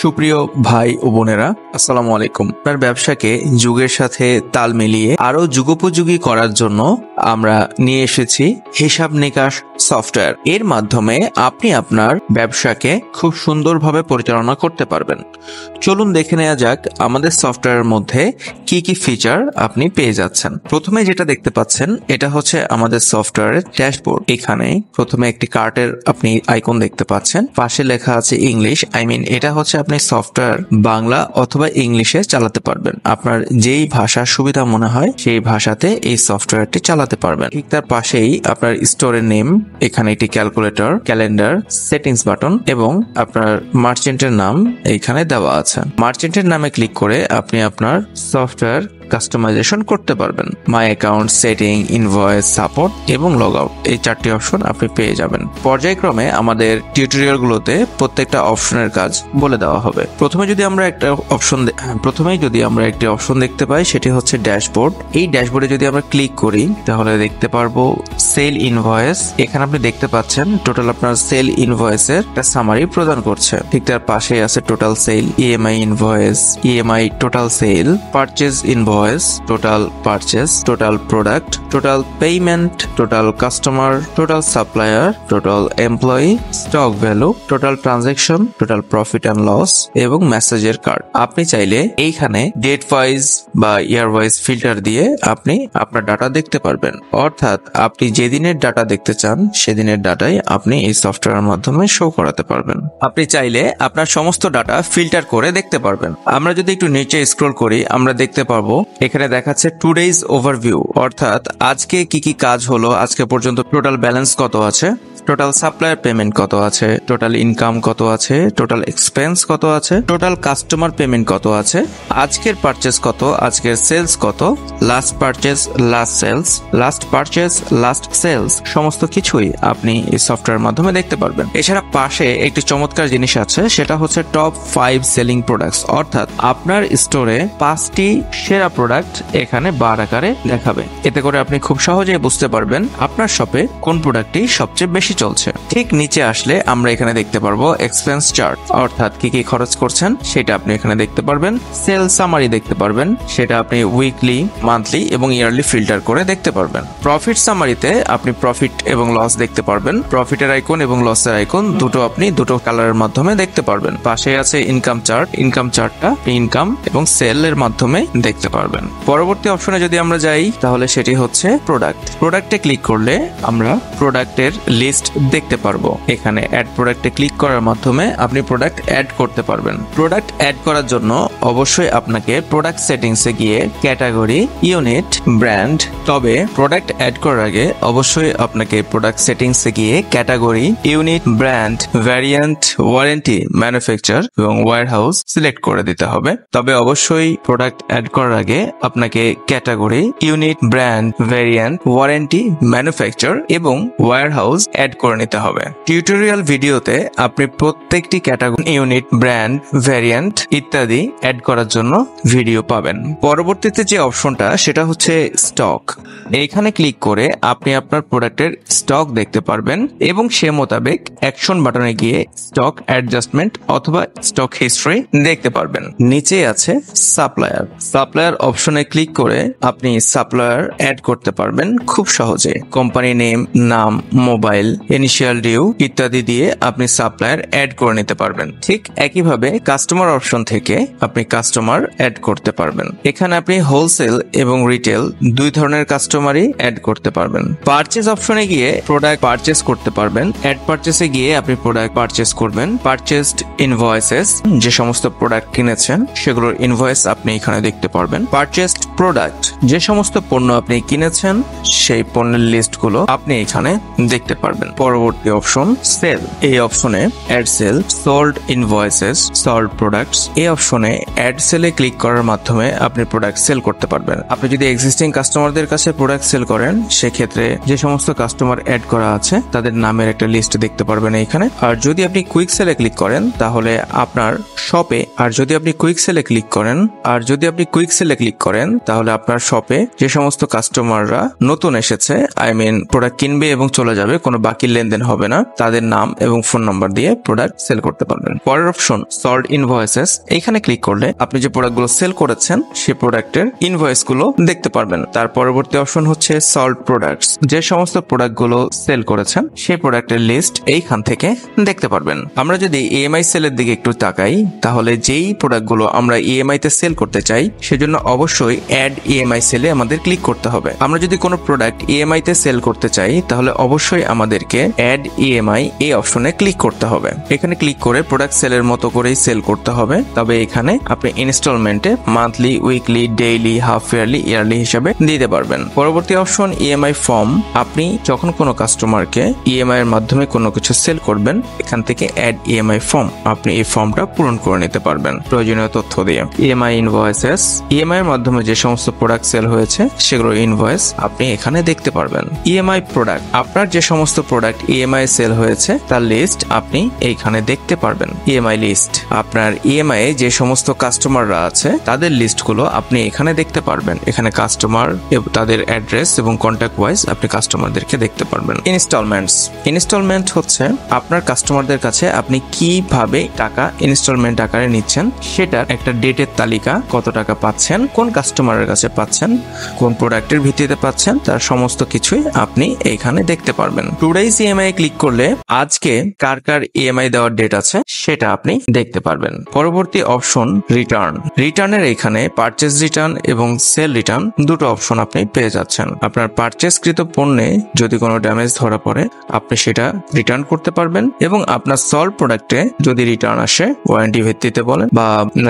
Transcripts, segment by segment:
সুপ্রিয় ভাই ও বোনেরা, আসসালামু আলাইকুম। আপনার ব্যবসাকে যুগের সাথে তাল মিলিয়ে আরো যুগোপযোগী করার জন্য আমরা নিয়ে এসেছি হিসাব নিকাশ সফটওয়্যার। এর মাধ্যমে আপনি আপনার ব্যবসাকে খুব সুন্দরভাবে পরিচালনা করতে পারবেন। চলুন দেখে নেওয়া যাক আমাদের সফটওয়্যারের মধ্যে কি কি ফিচার আপনি পেয়ে যাচ্ছেন। প্রথমে যেটা দেখতে পাচ্ছেন এটা হচ্ছে আমাদের সফটওয়্যারের ড্যাশবোর্ড। এখানে প্রথমে একটি কার্টের আপনি আইকন দেখতে পাচ্ছেন, পাশে লেখা আছে ইংলিশ। এটা হচ্ছে আপনি সফটওয়্যার বাংলা অথবা ইংলিশে চালাতে পারবেন। আপনার যেই ভাষার সুবিধা মনে হয় সেই ভাষাতে এই সফটওয়্যারটি চালাতে পারবেন। ঠিক তার পাশেই আপনার স্টোরের নেম, এখানে একটি ক্যালকুলেটর, ক্যালেন্ডার, সেটিংস বাটন এবং আপনার মার্চেন্টের নাম এইখানে দেওয়া আছে। মার্চেন্টের নামে ক্লিক করে আপনি আপনার সফটওয়্যার কাস্টমাইজেশন করতে পারবেন। My account, setting, invoice, support এবং লগ আউট, এই চারটি অপশন আপনি পেয়ে যাবেন। পর্যায়ক্রমে আমাদের টিউটোরিয়ালগুলোতে প্রত্যেকটা অপশনের কাজ বলে দেওয়া হবে। প্রথমেই যদি আমরা একটি অপশন দেখতে পাই, সেটি হচ্ছে ড্যাশবোর্ড। এই ড্যাশবোর্ডে যদি আমরা ক্লিক করি তাহলে দেখতে পারবো সেল ইনভয়েস। এখানে আপনি দেখতে পাচ্ছেন টোটাল আপনার সেল ইনভয়েসের একটা সামারি প্রদান করছে। ঠিক তার পাশে আছে total sell, EMI invoice, EMI total sell, purchase invoice, total purchase, total product, total payment, total customer, total supplier, total employee, stock value, total transaction, total profit and loss এবং মেসেজের card. আপনি চাইলে এইখানে ডেট ওয়াইজ বা ইয়ার wise filter দিয়ে আপনি আপনার data দেখতে পারবেন। অর্থাৎ আপনি যেদিনের ডাটা দেখতে চান সেদিনের ডাটাই আপনি এই সফটওয়্যারের মাধ্যমে শো করাতে পারবেন। আপনি চাইলে আপনার সমস্ত ডাটা ফিল্টার করে দেখতে পারবেন। আমরা যদি একটু নিচে স্ক্রল করি আমরা দেখতে পারবো এখানে দেখাচ্ছে টুডেজ ওভারভিউ, অর্থাৎ আজকে কি কি কাজ হলো, আজকে পর্যন্ত টোটাল ব্যালেন্স কত আছে, টোটাল সাপ্লায়ার পেমেন্ট কত আছে, টোটাল ইনকাম কত আছে, টোটাল এক্সপেন্স কত আছে, টোটাল কাস্টমার পেমেন্ট কত আছে, আজকের পারচেজ কত, আজকের সেলস কত, last purchase, last sales, last purchase, last sales, সমস্ত কিছুই আপনি এই সফটওয়্যারের মাধ্যমে দেখতে পারবেন। এছাড়া পাশে একটি চমৎকার জিনিস আছে, সেটা হচ্ছে টপ 5 সেলিং প্রোডাক্টস, অর্থাৎ আপনার স্টোরে 5টি সেরা প্রোডাক্ট এখানে বার আকারে দেখাবে। এতে করে আপনি খুব সহজেই বুঝতে পারবেন আপনার শপে কোন প্রোডাক্টটি সবচেয়ে বেশি চলছে। ঠিক নিচে আসলে আমরা এখানে দেখতে পারবো এক্সপেন্স চার্ট, অর্থাৎ কি কি খরচ করছেন সেটা আপনি এখানে দেখতে পারবেন। সেল সামারি দেখতে পারবেন, সেটা আপনি উইকলি, মান্থলি এবং ইয়ারলি ফিল্টার করে দেখতে পারবেন। প্রফিট সামারিতে আপনি প্রফিট এবং লস দেখতে পারবেন। প্রফিটের আইকন এবং লসের আইকন আপনি দুটো কালারের মাধ্যমে দেখতে পারবেন। পাশে আছে ইনকাম চার্ট, ইনকাম চার্টটা ইনকাম এবং সেল এর মাধ্যমে দেখতে পারবেন। পরবর্তী অপশনে যদি আমরা যাই তাহলে সেটি হচ্ছে প্রোডাক্ট। প্রোডাক্টে ক্লিক করলে আমরা প্রোডাক্টের লিস্ট দেখতে পারবো। এখানে অ্যাড প্রোডাক্টে ক্লিক করার মাধ্যমে আপনি প্রোডাক্ট অ্যাড করতে পারবেন। প্রোডাক্ট অ্যাড করার জন্য অবশ্যই আপনাকে প্রোডাক্ট সেটিংসে গিয়ে ক্যাটাগরি, ইউনিট, ব্র্যান্ড, তবে প্রোডাক্ট অ্যাড করার আগে অবশ্যই আপনাকে প্রোডাক্ট সেটিংসে গিয়ে category, unit, brand, variant, warranty, manufacture এবং ওয়্যারহাউস সিলেক্ট করে দিতে হবে। তবে অবশ্যই প্রোডাক্ট অ্যাড করার আগে আপনাকে category, unit, brand, variant, warranty, manufacture এবং ওয়্যারহাউস অ্যাড করে নিতে হবে। টিউটোরিয়াল ভিডিওতে আপনি প্রত্যেকটি ক্যাটাগরি, ইউনিট, ব্র্যান্ড, ভ্যারিয়েন্ট ইত্যাদি অ্যাড করার জন্য ভিডিও পাবেন। পরবর্তীতে যে অপশনটা সেটা হচ্ছে স্টক। এইখানে ক্লিক করে আপনি আপনার প্রোডাক্টের স্টক দেখতে পারবেন এবং সে মোতাবেক অ্যাকশন বাটনে গিয়ে স্টক অ্যাডজাস্টমেন্ট অথবা স্টক হিস্ট্রি দেখতে পারবেন। নিচে আছে সাপ্লায়ার। সাপ্লায়ার অপশনে ক্লিক করে আপনি সাপ্লায়ার অ্যাড করতে পারবেন খুব সহজে। কোম্পানি নেম, নাম, মোবাইল, ইনিশিয়াল ডিউ ইত্যাদি দিয়ে আপনি সাপ্লায়ার অ্যাড করে নিতে পারবেন। ঠিক একইভাবে কাস্টমার অপশন থেকে আপনি কাস্টমার অ্যাড করতে পারবেন। এখানে আপনি হোলসেল এবং রিটেল দুই ধরনের কাস্টমারই অ্যাড করতে পারবেন। পারচেজ অপশনে গিয়ে প্রোডাক্ট পারচেজ করতে পারবেন। অ্যাড পারচেসে গিয়ে আপনি প্রোডাক্ট পারচেজ করবেন। পারচেজড ইনভয়েসেস, যে সমস্ত প্রোডাক্ট কিনেছেন সেগুলোর ইনভয়েস আপনি এখানে দেখতে পারবেন। পারচেজড প্রোডাক্ট, যে সমস্ত পণ্য আপনি কিনেছেন সেই পণ্যের লিস্ট গুলো আপনি এখানে দেখতে পারবেন। পরবর্তী অপশন সেল। এই অপশনে add sale, sold invoices, sold products, এই অপশনে অ্যাড সেলে ক্লিক করার মাধ্যমে আপনি প্রোডাক্ট সেল করতে পারবেন। আপনি যদি এক্সিস্টিং কাস্টমারদের কাছে প্রোডাক্ট সেল করেন সেক্ষেত্রে যে সমস্ত কাস্টমার অ্যাড করা আছে তাদের নামের একটা লিস্ট দেখতে পারবেন এইখানে। আর যদি আপনি কুইক সেলে ক্লিক করেন তাহলে আপনার শপে, যদি আপনি কুইক সেলে ক্লিক করেন তাহলে আপনার শপে যে সমস্ত কাস্টমাররা নতুন এসেছে, প্রোডাক্ট কিনবে এবং চলে যাবে, কোনো বাকি বাকি লেনদেন হবে না তাদের নাম এবং ফোন নাম্বার দিয়ে প্রোডাক্ট সেল করতে পারবেন। পরের অপশন সল্ড ইনভয়েসেস। এখানে ক্লিক করলে আপনি যে প্রোডাক্টগুলো সেল করেছেন সেই প্রোডাক্টের ইনভয়েস গুলো দেখতে পারবেন। তার পরবর্তী অপশন হচ্ছে সল্ড প্রোডাক্টস। যে সমস্ত প্রোডাক্টগুলো সেল করেছেন সেই প্রোডাক্টের লিস্ট এইখান থেকে দেখতে পারবেন। আমরা যদি ইএমআই সেলের দিকে একটু তাকাই তাহলে যেই প্রোডাক্টগুলো আমরা ইএমআই তে সেল করতে চাই সেজন্য অবশ্যই অ্যাড ইএমআই সেলে আমাদের ক্লিক করতে হবে। আমরা যদি কোনো প্রোডাক্ট ইএমআই তে সেল করতে চাই তাহলে অবশ্যই আমাদেরকে অ্যাড ইএমআই এই অপশনে ক্লিক করতে হবে। এখানে ক্লিক করে প্রোডাক্ট সেলের মতো করেই সেল করতে হবে। তবে এখানে আপনি ইনস্টলমেন্টে monthly, weekly, daily, half yearly, yearly হিসাবে দিতে পারবেন। পরবর্তী অপশন ইএমআই ফর্ম। আপনি যখন কোনো কাস্টমারকে ইএমআই এর মাধ্যমে কোনো কিছু সেল করবেন এখান থেকে অ্যাড ইএমআই ফর্ম আপনি এই ফর্মটা পূরণ করে নিতে পারবেন প্রয়োজনীয় তথ্য দিয়ে। EMI invoices. ইএমআই এর মাধ্যমে যে সমস্ত প্রোডাক্ট সেল হয়েছে সেগুলোর ইনভয়েস আপনি এখানে দেখতে পারবেন। EMI product. আপনার যে সমস্ত প্রোডাক্ট ইএমআই সেল হয়েছে তার লিস্ট আপনি এইখানে দেখতে পারবেন। EMI list. আপনার ইএমআই যে সমস্ত কাস্টমাররা আছে তাদের লিস্টগুলো আপনি এখানে দেখতে পারবেন। এখানে কাস্টমার এবং তাদের অ্যাড্রেস এবং কন্ট্যাক্ট ওয়াইজ আপনি কাস্টমারদেরকে দেখতে পারবেন। ইনস্টলমেন্টস। ইনস্টলমেন্ট হচ্ছে আপনার কাস্টমারদের কাছে আপনি কিভাবে টাকা ইনস্টলমেন্ট আকারে নিচ্ছেন সেটার একটা ডেটের তালিকা, কত টাকা পাচ্ছেন, কোন কাস্টমারের কাছে পাচ্ছেন, কোন প্রোডাক্টের ভিত্তিতে পাচ্ছেন, তার সমস্ত কিছুই আপনি এইখানে দেখতে পারবেন। টুডেজ ইএমআই ক্লিক করলে আজকে কার কার ইএমআই দেওয়ার ডেট আছে সেটা আপনি দেখতে পারবেন। পরবর্তী অপশন রিটার্ন। রিটার্নের এখানে পারচেজ রিটার্ন এবং সেল রিটার্ন দুটো অপশন আপনি পেয়ে যাচ্ছেন। আপনার পারচেজকৃত পণ্যে যদি কোনো ড্যামেজ ধরা পড়ে আপনি সেটা রিটার্ন করতে পারবেন এবং আপনার সল্ভ প্রোডাক্টে যদি রিটার্ন আসে ওয়ারেন্টি ভিত্তিতে বলেন বা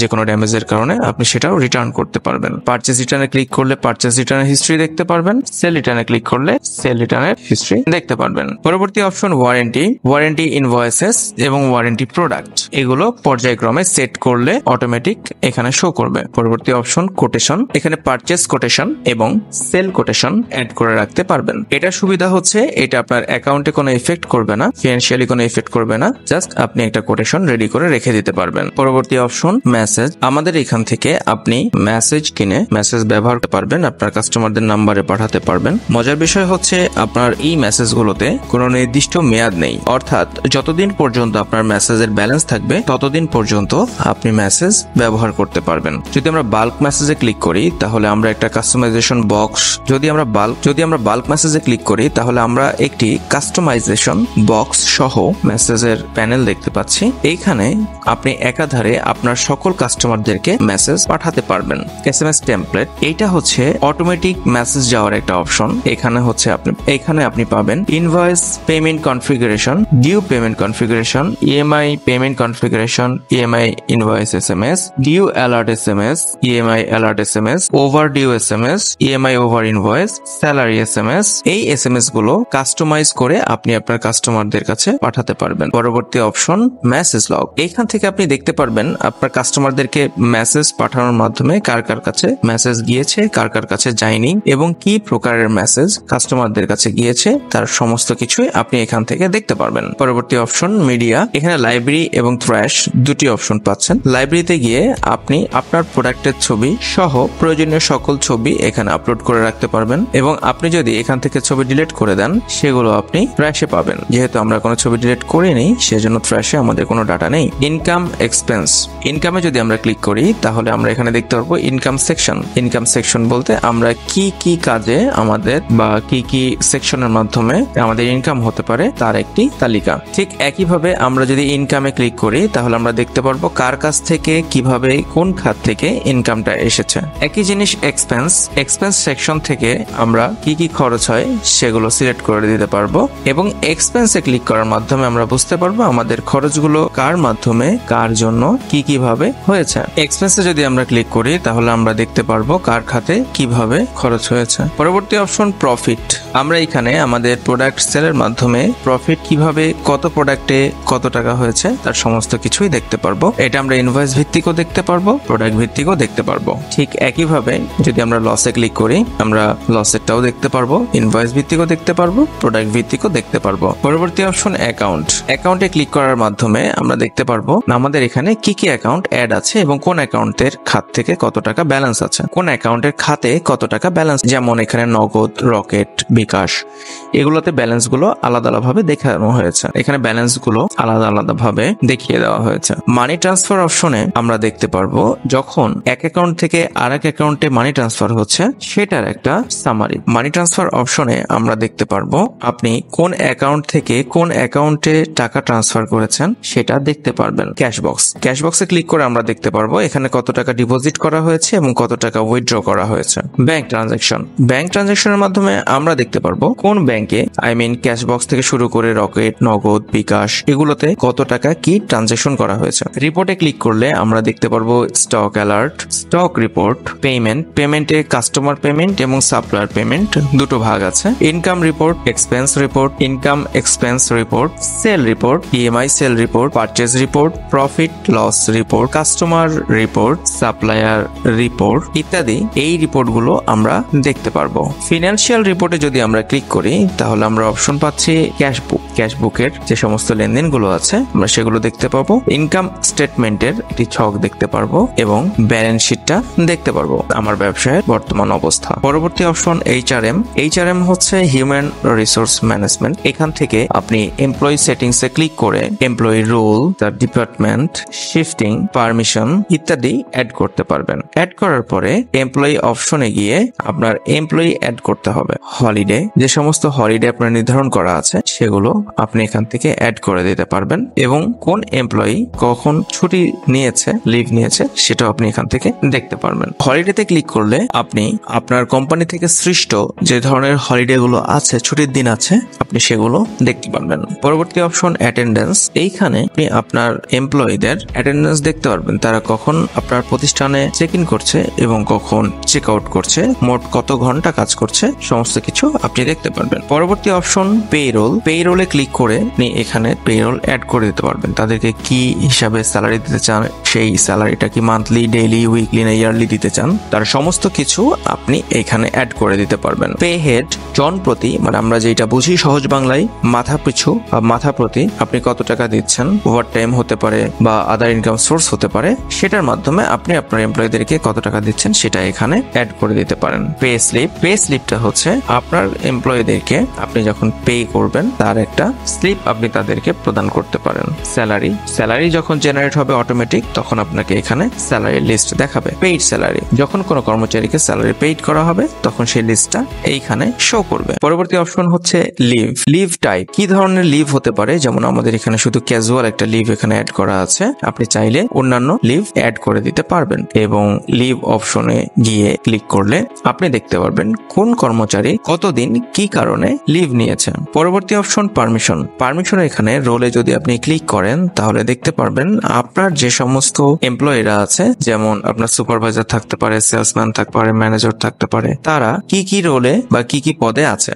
যে কোনো ড্যামেজের কারণে আপনি সেটাও রিটার্ন করতে পারবেন। পারচেজ রিটার্নে ক্লিক করলে পারচেজ রিটার্নের হিস্ট্রি দেখতে পারবেন। সেল রিটার্নে ক্লিক করলে সেল রিটার্নের হিস্ট্রি দেখতে পারবেন। পরবর্তী অপশন ওয়ারেন্টি। ওয়ারেন্টি ইনভয়েসেস এবং ওয়ারেন্টি প্রোডাক্ট এগুলো পর্যায়ক্রমে সেট করলে অটোমেটিক এখানে শো করবে। পরবর্তী অপশন কোটেশন। এখানে পারচেজ কোটেশন এবং সেল কোটেশন অ্যাড করে রাখতে পারবেন। এটা সুবিধা হচ্ছে এটা আপনার অ্যাকাউন্টে কোনো এফেক্ট করবে না, ফিনান্সিয়ালি কোনো এফেক্ট করবে না, জাস্ট আপনি একটা কোটেশন রেডি করে রেখে দিতে পারবেন। পরবর্তী অপশন মেসেজ। আমাদের এখান থেকে আপনি মেসেজ কিনে মেসেজ ব্যবহার করতে পারবেন, আপনার কাস্টমারদের নাম্বারে পাঠাতে পারবেন। মজার বিষয় হচ্ছে আপনার এই মেসেজগুলোতে কোনো নির্দিষ্ট মেয়াদ নেই, অর্থাৎ যতদিন পর্যন্ত আপনার মেসেজের ব্যালেন্স থাকবে ততদিন পর্যন্ত আপনি মেসেজ ব্যবহার করতে পারবেন। যদি আমরা বাল্ক মেসেজে ক্লিক করি তাহলে আমরা একটা কাস্টমাইজেশন বক্স, যদি আমরা বাল্ক মেসেজে ক্লিক করি তাহলে আমরা একটি কাস্টমাইজেশন বক্স সহ মেসেজের প্যানেল দেখতে পাচ্ছি। এইখানে আপনি একাধারে আপনার সকল কাস্টমারদেরকে মেসেজ পাঠাতে পারবেন। SMS template. এইটা হচ্ছে অটোমেটিক মেসেজ যাওয়ার একটা অপশন। এখানে আপনি পাবেন invoice payment configuration, due payment configuration, EMI payment configuration, EMI invoice SMS, due alert SMS, EMI alert SMS, over due SMS, EMI over invoice, salary SMS. এই SMS গুলো customize করে আপনি আপনার কাস্টমারদের কাছে পাঠাতে পারবেন। পরবর্তী অপশন মেসেজ লগ। এখান থেকে আপনি দেখতে পারবেন আপনার কাস্টমারদেরকে মেসেজ পাঠানোর মাধ্যমে কার কার কাছে মেসেজ গিয়েছে, কার কার কাছে যায়নি এবং কি প্রকারের মেসেজ কাস্টমারদের কাছে গিয়েছে তার সমস্ত কিছুই আপনি এখান থেকে দেখতে পারবেন। পরবর্তী অপশন মিডিয়া। এখানে লাইব্রেরি এবং থ্র্যাশ দুটি অপশন পাচ্ছেন। লাইব্রেরিতে গিয়ে আপনি আপনার প্রোডাক্টের ছবি সহ প্রয়োজনীয় সকল ছবি এখানে আপলোড করে রাখতে পারবেন এবং আপনি যদি এখান থেকে ছবি ডিলিট করে দেন সেগুলো আপনি থ্র্যাশে পাবেন। যেহেতু আমরা কোনো ছবি ডিলিট করিনি সেজন্য থ্র্যাশে আমাদের কোনো ডাটা নেই। Income expense. ইনকামে যদি আমরা ক্লিক করি তাহলে আমরা এখানে দেখতে পারবো ইনকাম সেকশন। ইনকাম সেকশন বলতে আমরা কি কি কাজে আমাদের বা কি কি সেকশনের মাধ্যমে আমাদের ইনকাম হতে পারে তার একটি তালিকা। ঠিক একইভাবে আমরা যদি ইনকামে ক্লিক করি তাহলে আমরা দেখতে পারবো কার কাছ থেকে কিভাবে কোন খাত থেকে ইনকামটা এসেছে। একই জিনিস এক্সপেন্স সেকশন থেকে আমরা কি কি খরচ হয় সেগুলো সিলেক্ট করে দিতে পারবো এবং এক্সপেন্সে ক্লিক করার মাধ্যমে আমরা বুঝতে পারবো আমাদের খরচগুলো কার মাধ্যমে কার জন্য কি কিভাবে হয়েছে। এক্সপেন্সে যদি আমরা ক্লিক করি তাহলে আমরা দেখতে পারবো কার খাতে কিভাবে খরচ হয়েছে। পরবর্তী অপশন প্রফিট। আমরা এখানে আমাদের প্রোডাক্ট সেলের মাধ্যমে প্রফিট কিভাবে কত প্রোডাক্টে কত টাকা হয়েছে তার সমস্ত কিছুই দেখতে পারবো। এটা আমরা ইনভয়েস ভিত্তিকও দেখতে পারবো, প্রোডাক্ট ভিত্তিকও দেখতে পারবো। ঠিক একইভাবে যদি আমরা লসে ক্লিক করি আমরা লসেরটাও দেখতে পারবো, ইনভয়েস ভিত্তিকও দেখতে পারবো, প্রোডাক্ট ভিত্তিকও দেখতে পারবো। পরবর্তী অপশন অ্যাকাউন্ট। অ্যাকাউন্টে ক্লিক করার মাধ্যমে আমরা দেখতে পারবো আমাদের এখানে কি কি অ্যাকাউন্ট অ্যাড আছে এবং কোন অ্যাকাউন্টের খাত থেকে কত টাকা ব্যালেন্স আছে, কোন অ্যাকাউন্টের খাতে কত টাকা ব্যালেন্স, যেমন এখানে নগদ, রকেট, বিকাশ, এগুলোতে ব্যালেন্স গুলো আলাদা আলাদাভাবে দেখানো হয়েছে। এখানে ব্যালেন্স গুলো আলাদা আলাদা ভাবে দেখিয়ে দেওয়া হয়েছে। মানি ট্রান্সফার অপশনে আমরা দেখতে পারবো যখন এক অ্যাকাউন্ট থেকে আরেক অ্যাকাউন্টে মানি ট্রান্সফার হচ্ছে সেটার একটা সামারি। মানি ট্রান্সফার অপশনে আমরা দেখতে পারবো আপনি কোন অ্যাকাউন্ট থেকে কোন অ্যাকাউন্টে টাকা ট্রান্সফার করেছেন সেটা দেখতে পারবেন। ক্যাশ বক্সে ক্লিক করে আমরা দেখতে পারবো এখানে কত টাকা ডিপোজিট করা হয়েছে এবং কত টাকা উইথড্র করা হয়েছে। ব্যাংক ট্রানজাকশনের মাধ্যমে আমরা দেখতে পারবো কোন ব্যাংকে ক্যাশ বক্স থেকে শুরু করে রকেট, নগদ, বিকাশ এগুলোতে কত টাকা কি ট্রানজাকশন করা হয়েছে। রিপোর্টে ক্লিক করলে আমরা দেখতে পারবো স্টক অ্যালার্ট, স্টক রিপোর্ট, পেমেন্টে কাস্টমার পেমেন্ট এবং সাপ্লায়ার পেমেন্ট দুটো ভাগ আছে। Income report, income expense report, sale report, EMI sale report, purchase report, profit loss report, customer report, supplier report ইত্যাদি এই রিপোর্টগুলো আমরা দেখতে পারবো। ফিনান্সিয়াল রিপোর্টে যদি আমরা ক্লিক করি তাহলে আমরা অপশন পাচ্ছি ক্যাশবুকের যে সমস্ত লেনদেনগুলো আছে আমরা সেগুলো দেখতে পাবো। ইনকাম স্টেটমেন্টের একটি ছক দেখতে পারবো এবং ব্যালেন্স শিটটা দেখতে পারবো আমার ব্যবসায়ের বর্তমান অবস্থা। পরবর্তী অপশন এইচআরএম হচ্ছে হিউম্যান রিসোর্স ম্যানেজমেন্ট। এখান থেকে আপনি এমপ্লয়ি সেটিংসে ক্লিক করে এমপ্লয়ি রোল, তার ডিপার্টমেন্ট, শিফটিং, পারমিশন ইত্যাদি অ্যাড করতে পারবেন। অ্যাড করার পরে এমপ্লয়ি অপশনে গিয়ে আপনার এমপ্লয়ি অ্যাড করতে হবে। হলিডে, যে সমস্ত হলিডে আপনার নির্ধারণ করা আছে সেগুলো আপনি এখান থেকে অ্যাড করে দিতে পারবেন এবং কোন এমপ্লয়ি কখন ছুটি নিয়েছে, লিভ নিয়েছে সেটাও আপনি এখান থেকে দেখতে পারবেন। হলিডেতে ক্লিক করলে আপনি আপনার কোম্পানি থেকে সৃষ্ট যে ধরনের হলিডে গুলো আছে, ছুটির দিন আছে, আপনি সেগুলো দেখতে পারবেন। পরবর্তী অপশন অ্যাটেন্ডেন্স। এইখানে আপনি আপনার এমপ্লয়ীদের অ্যাটেন্ডেন্স দেখতে পারবেন, তারা কখন আপনার প্রতিষ্ঠানে চেক ইন করছে এবং কখন চেক আউট করছে, মোট কত ঘন্টা কাজ করছে, সমস্ত কিছু আপনি দেখতে পারবেন। পরবর্তী অপশন পেরোলে ক্লিক করে আপনি এখানে পেরোল অ্যাড করে দিতে পারবেন। তাদেরকে কি হিসাবে স্যালারি দিতে চান, সেই স্যালারিটা কি মান্থলি, ডেইলি, উইকলি না ইয়ারলি দিতে চান, তার সমস্ত কিছু আপনি এখানে অ্যাড করে দিতে পারবেন। পে হেড, জন প্রতি, মানে আমরা যেটা বুঝি সহজ বাংলায় মাথা পিছু বা মাথা প্রতি আপনি কত টাকা দিচ্ছেন, ওভার টাইম হতে পারে বা আদার ইনকাম সোর্স হতে পারে, সেটার মাধ্যমে আপনি আপনার এমপ্লয়ীদেরকে কত টাকা দিচ্ছেন সেটা এখানে অ্যাড করে দিতে পারেন। পে স্লিপটা হচ্ছে আপনার এমপ্লয়ীদেরকে আপনি যখন পে করবেন তার একটা স্লিপ আপনি তাদেরকে প্রদান করতে পারেন। স্যালারি যখন জেনারেট হবে অটোমেটিক তখন আপনাকে এখানে স্যালারি লিস্ট দেখাবে। পেইড স্যালারি, যখন কোনো কর্মচারীকে স্যালারি পেইড করা হবে তখন সেই লিস্টটা এইখানে শো করবে। পরবর্তী অপশন হচ্ছে লিভ টাইপ। কি ধরনের লিভ হতে পারে, যেমন আমাদের এখানে শুধু ক্যাজুয়াল একটা লিভ এখানে অ্যাড করা আছে, আপনি চাইলে অন্যান্য লিভ অ্যাড করে দিতে পারবেন এবং লিভ অপশনে গিয়ে ক্লিক করলে আপনি দেখতে পারবেন কোন কর্মচারী কতদিন কি কারণে লিভ নিয়েছে। পরবর্তী অপশন পারমিশন। এখানে রোলে যদি আপনি ক্লিক করেন তাহলে দেখতে পারবেন আপনার যে সমস্ত এমপ্লয়িরা আছে, যেমন আপনার সুপারভাইজার থাকতে পারে, সেলসম্যান থাকতে পারে, ম্যানেজার থাকতে পারে, তারা কি কি রোলে বা কি কি পদে আছে।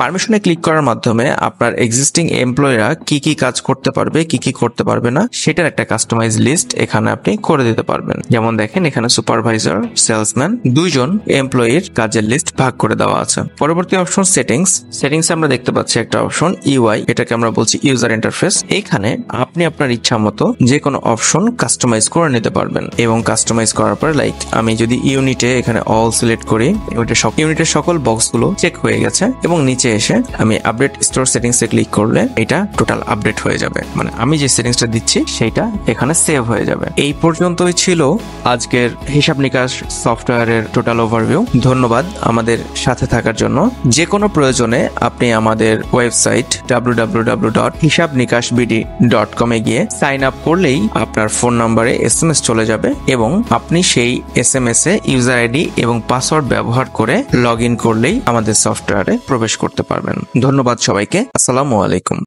পারমিশনে ক্লিক করার মাধ্যমে আপনার এক্সিস্টিং এমপ্লয়িরা কি কি কাজ করতে পারবে, কি কি করতে পারবে না সেটার একটা কাস্টমাইজ লিস্ট এখানে আপনি করে দিতে পারবেন। যেমন দেখেন এখানে সুপারভাইজার, সেলসম্যান, দুইজন এমপ্লয়ির কাজের লিস্ট ভাগ করে দেওয়া আছে। পরবর্তী অপশন সেটিংস আমরা দেখতে পাচ্ছি একটা অপশন ইউআই, এটাকে আমরা বলছি ইউজার ইন্টারফেস। এখানে আপনি আপনার ইচ্ছা মতো যে কোনো অপশন কাস্টমাইজ করে নিতে পারবেন এবং কাস্টমাইজ করার পর লাইক আমি যদি ইউনিটে এখানে অল সিলেক্ট করি, ইউনিটের সকল বক্সগুলো চেক হয়ে গেছে এবং নিচে এসে আমি আপডেট স্টোর সেটিংসে ক্লিক করলে এটা টোটাল আপডেট হয়ে যাবে, মানে আমি যে সেটিংসটা দিচ্ছি সেটা এখানে সেভ হয়ে যাবে। এই পর্যন্তই ছিল আজকের হিসাব নিকাশ সফটওয়্যারের টোটাল ওভারভিউ। ধন্যবাদ আমাদের সাথে থাকার জন্য। যে কোনো প্রয়োজনে আপনি আমাদের ওয়েবসাইট www.hisabnikashbd.com এ গিয়ে সাইন আপ করলেই আপনার ফোন নম্বরে SMS চলে যাবে এবং আপনি সেই SMS এ ইউজার আইডি এবং পাসওয়ার্ড ব্যবহার করে লগ ইন করলেই আমাদের সফটওয়্যারে প্রবেশ করতে পারবেন। ধন্যবাদ সবাইকে। আসসালামু আলাইকুম।